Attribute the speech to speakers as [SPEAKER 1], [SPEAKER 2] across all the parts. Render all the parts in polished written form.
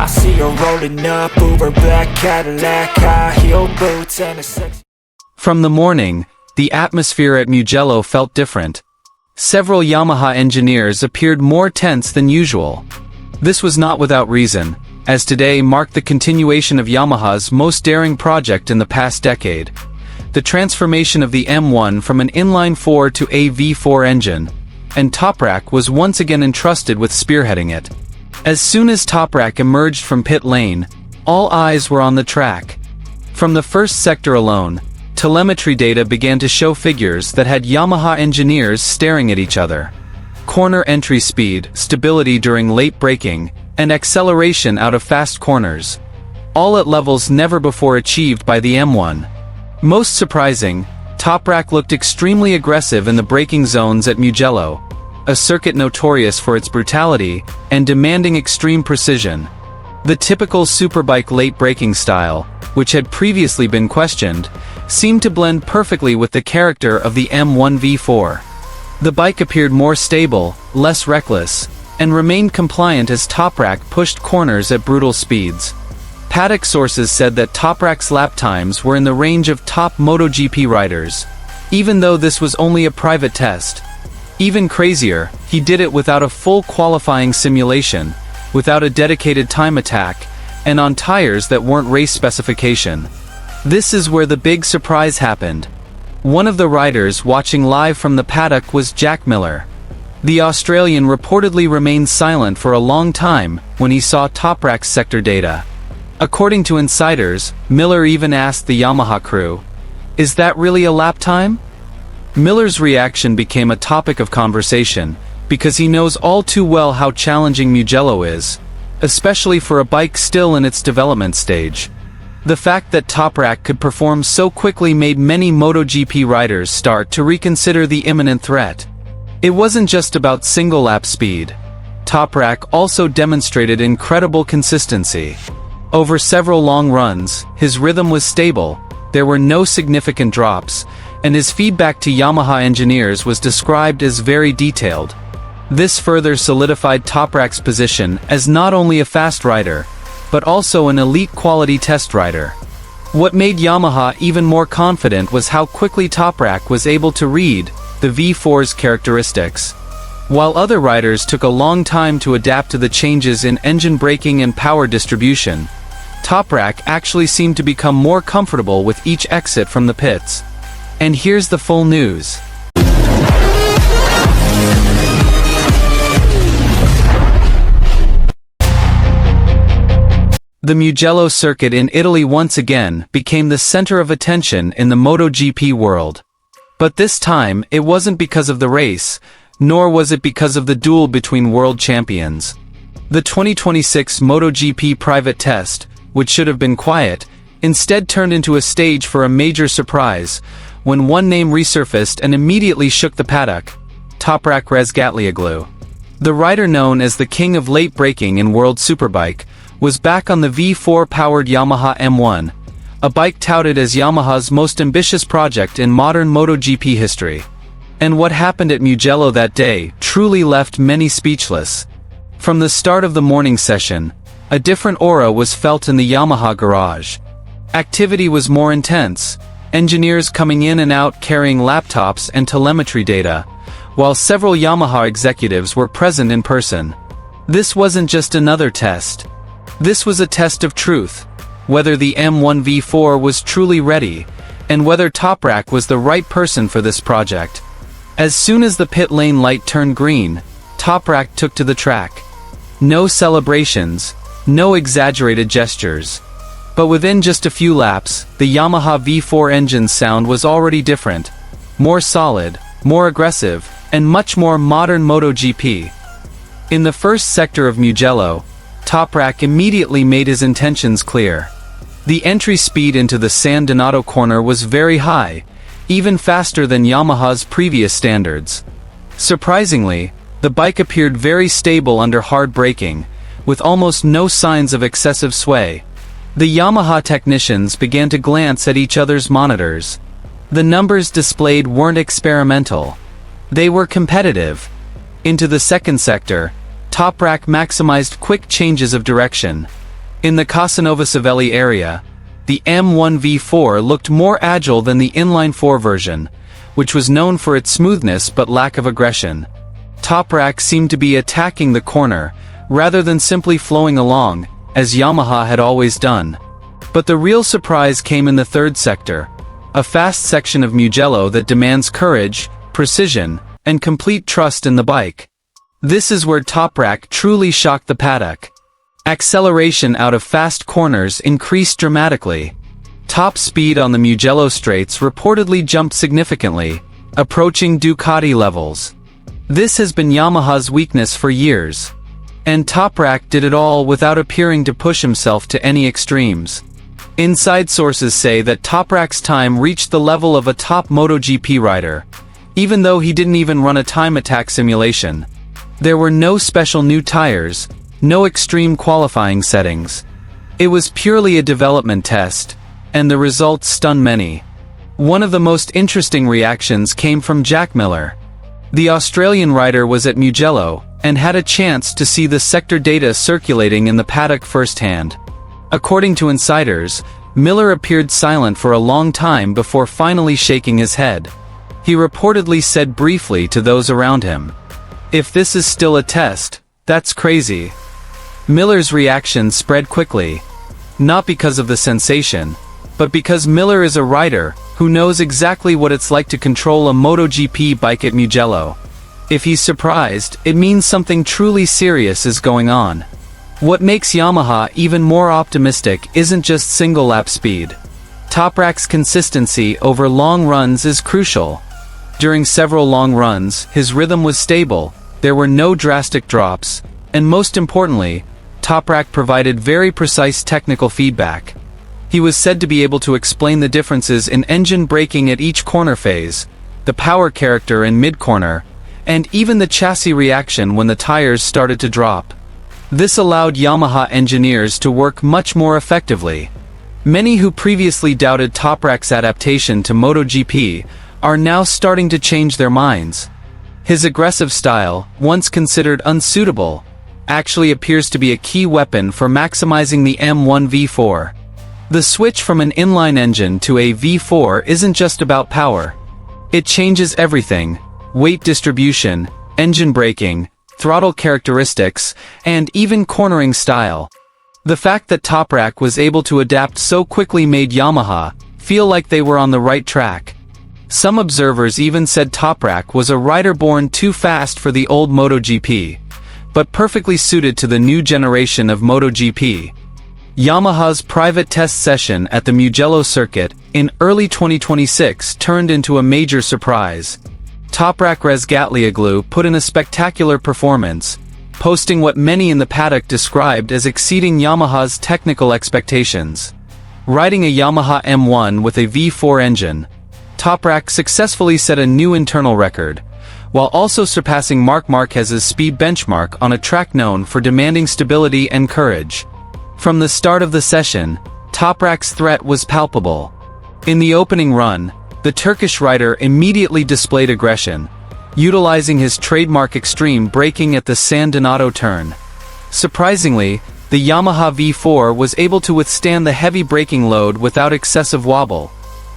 [SPEAKER 1] see her rolling up, Uber black Cadillac, high heel boots and a sexy...
[SPEAKER 2] From the morning, the atmosphere at Mugello felt different. Several Yamaha engineers appeared more tense than usual. This was not without reason, as today marked the continuation of Yamaha's most daring project in the past decade. The transformation of the M1 from an inline-4 to a V4 engine, and Toprak was once again entrusted with spearheading it. As soon as Toprak emerged from pit lane, all eyes were on the track. From the first sector alone, telemetry data began to show figures that had Yamaha engineers staring at each other. Corner entry speed, stability during late braking, and acceleration out of fast corners. All at levels never before achieved by the M1. Most surprising, Toprak looked extremely aggressive in the braking zones at Mugello, a circuit notorious for its brutality and demanding extreme precision. The typical superbike late braking style, which had previously been questioned, seemed to blend perfectly with the character of the M1 V4. The bike appeared more stable, less reckless, and remained compliant as Toprak pushed corners at brutal speeds. Paddock sources said that Toprak's lap times were in the range of top MotoGP riders, even though this was only a private test. Even crazier, he did it without a full qualifying simulation, without a dedicated time attack, and on tires that weren't race specification. This is where the big surprise happened. One of the riders watching live from the paddock was Jack Miller. The Australian reportedly remained silent for a long time when he saw Toprak's sector data. According to insiders, Miller even asked the Yamaha crew, "Is that really a lap time?" Miller's reaction became a topic of conversation, because he knows all too well how challenging Mugello is, especially for a bike still in its development stage. The fact that Toprak could perform so quickly made many MotoGP riders start to reconsider the imminent threat. It wasn't just about single-lap speed. Toprak also demonstrated incredible consistency. Over several long runs, his rhythm was stable, there were no significant drops, and his feedback to Yamaha engineers was described as very detailed. This further solidified Toprak's position as not only a fast rider, but also an elite quality test rider. What made Yamaha even more confident was how quickly Toprak was able to read the V4's characteristics. While other riders took a long time to adapt to the changes in engine braking and power distribution, Toprak actually seemed to become more comfortable with each exit from the pits. And here's the full news. The Mugello circuit in Italy once again became the center of attention in the MotoGP world. But this time, it wasn't because of the race, nor was it because of the duel between world champions. The 2026 MotoGP private test, which should have been quiet, instead turned into a stage for a major surprise, when one name resurfaced and immediately shook the paddock: Toprak Razgatlioglu. The rider known as the king of late braking in World Superbike was back on the V4-powered Yamaha M1, a bike touted as Yamaha's most ambitious project in modern MotoGP history. And what happened at Mugello that day truly left many speechless. From the start of the morning session, a different aura was felt in the Yamaha garage. Activity was more intense, engineers coming in and out carrying laptops and telemetry data, while several Yamaha executives were present in person. This wasn't just another test. This was a test of truth, whether the M1 V4 was truly ready, and whether Toprak was the right person for this project. As soon as the pit lane light turned green, Toprak took to the track. No celebrations, no exaggerated gestures. But within just a few laps, the Yamaha V4 engine's sound was already different, more solid, more aggressive, and much more modern MotoGP. In the first sector of Mugello, Toprak immediately made his intentions clear. The entry speed into the San Donato corner was very high, even faster than Yamaha's previous standards. Surprisingly, the bike appeared very stable under hard braking, with almost no signs of excessive sway. The Yamaha technicians began to glance at each other's monitors. The numbers displayed weren't experimental. They were competitive. Into the second sector, Toprak maximized quick changes of direction. In the Casanova Savelli area, the M1V4 looked more agile than the inline-4 version, which was known for its smoothness but lack of aggression. Toprak seemed to be attacking the corner, rather than simply flowing along, as Yamaha had always done. But the real surprise came in the third sector, a fast section of Mugello that demands courage, precision, and complete trust in the bike. This is where Toprak truly shocked the paddock. Acceleration out of fast corners increased dramatically. Top speed on the Mugello straights reportedly jumped significantly, approaching Ducati levels. This has been Yamaha's weakness for years. And Toprak did it all without appearing to push himself to any extremes. Inside sources say that Toprak's time reached the level of a top MotoGP rider, even though he didn't even run a time attack simulation. There were no special new tires, no extreme qualifying settings. It was purely a development test, and the results stunned many. One of the most interesting reactions came from Jack Miller. The Australian rider was at Mugello, and had a chance to see the sector data circulating in the paddock firsthand. According to insiders, Miller appeared silent for a long time before finally shaking his head. He reportedly said briefly to those around him, "If this is still a test, that's crazy." Miller's reaction spread quickly, not because of the sensation, but because Miller is a rider who knows exactly what it's like to control a MotoGP bike at Mugello. If he's surprised, it means something truly serious is going on. What makes Yamaha even more optimistic isn't just single-lap speed. Toprak's consistency over long runs is crucial. During several long runs, his rhythm was stable, there were no drastic drops, and most importantly, Toprak provided very precise technical feedback. He was said to be able to explain the differences in engine braking at each corner phase, the power character in mid-corner, and even the chassis reaction when the tires started to drop. This allowed Yamaha engineers to work much more effectively. Many who previously doubted Toprak's adaptation to MotoGP are now starting to change their minds. His aggressive style, once considered unsuitable, actually appears to be a key weapon for maximizing the M1V4. The switch from an inline engine to a V4 isn't just about power. It changes everything: weight distribution, engine braking, throttle characteristics, and even cornering style. The fact that Toprak was able to adapt so quickly made Yamaha feel like they were on the right track. Some observers even said Toprak was a rider born too fast for the old MotoGP, but perfectly suited to the new generation of MotoGP. Yamaha's private test session at the Mugello circuit in early 2026 turned into a major surprise. Toprak Razgatlioglu put in a spectacular performance, posting what many in the paddock described as exceeding Yamaha's technical expectations. Riding a Yamaha M1 with a V4 engine, Toprak successfully set a new internal record, while also surpassing Marc Marquez's speed benchmark on a track known for demanding stability and courage. From the start of the session, Toprak's threat was palpable. In the opening run, the Turkish rider immediately displayed aggression, utilizing his trademark extreme braking at the San Donato turn. Surprisingly, the Yamaha V4 was able to withstand the heavy braking load without excessive wobble,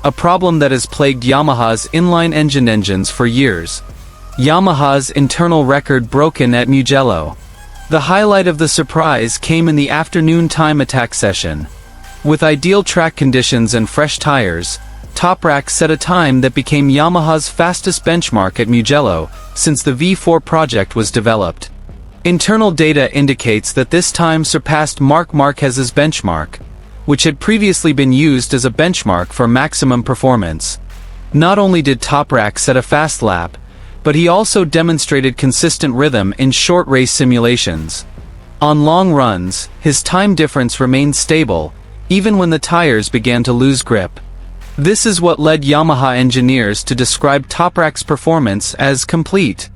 [SPEAKER 2] a problem that has plagued Yamaha's inline engines for years. Yamaha's internal record broken at Mugello. The highlight of the surprise came in the afternoon time attack session. With ideal track conditions and fresh tires, Toprak set a time that became Yamaha's fastest benchmark at Mugello since the V4 project was developed. Internal data indicates that this time surpassed Marc Marquez's benchmark, which had previously been used as a benchmark for maximum performance. Not only did Toprak set a fast lap, but he also demonstrated consistent rhythm in short race simulations. On long runs, his time difference remained stable, even when the tires began to lose grip. This is what led Yamaha engineers to describe Toprak's performance as complete.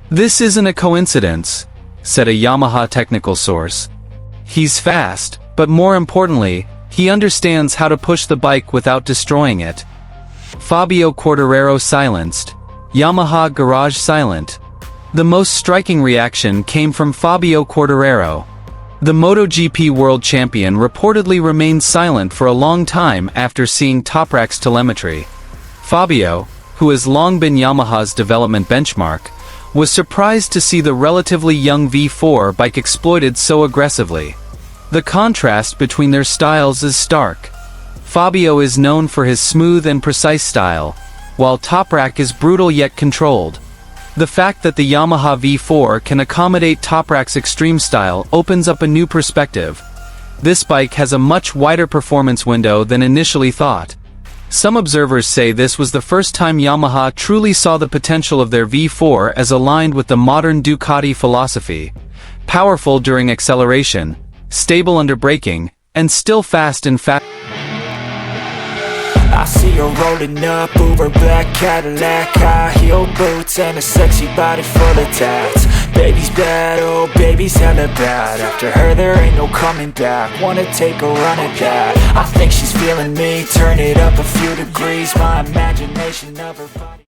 [SPEAKER 2] "This isn't a coincidence," said a Yamaha technical source. "He's fast, but more importantly, he understands how to push the bike without destroying it." Fabio Quartararo silenced. Yamaha garage silent. The most striking reaction came from Fabio Quartararo. The MotoGP world champion reportedly remained silent for a long time after seeing Toprak's telemetry. Fabio, who has long been Yamaha's development benchmark, was surprised to see the relatively young V4 bike exploited so aggressively. The contrast between their styles is stark. Fabio is known for his smooth and precise style, while Toprak is brutal yet controlled. The fact that the Yamaha V4 can accommodate Toprak's extreme style opens up a new perspective. This bike has a much wider performance window than initially thought. Some observers say this was the first time Yamaha truly saw the potential of their V4 as aligned with the modern Ducati philosophy: powerful during acceleration, stable under braking, and still fast in
[SPEAKER 1] I see her rolling up, Uber black Cadillac, high heel boots and a sexy body full of tats. Baby's bad, oh baby's hella bad. After her there ain't no coming back. Wanna take a run at that. I think she's feeling me. Turn it up a few degrees. My imagination of her body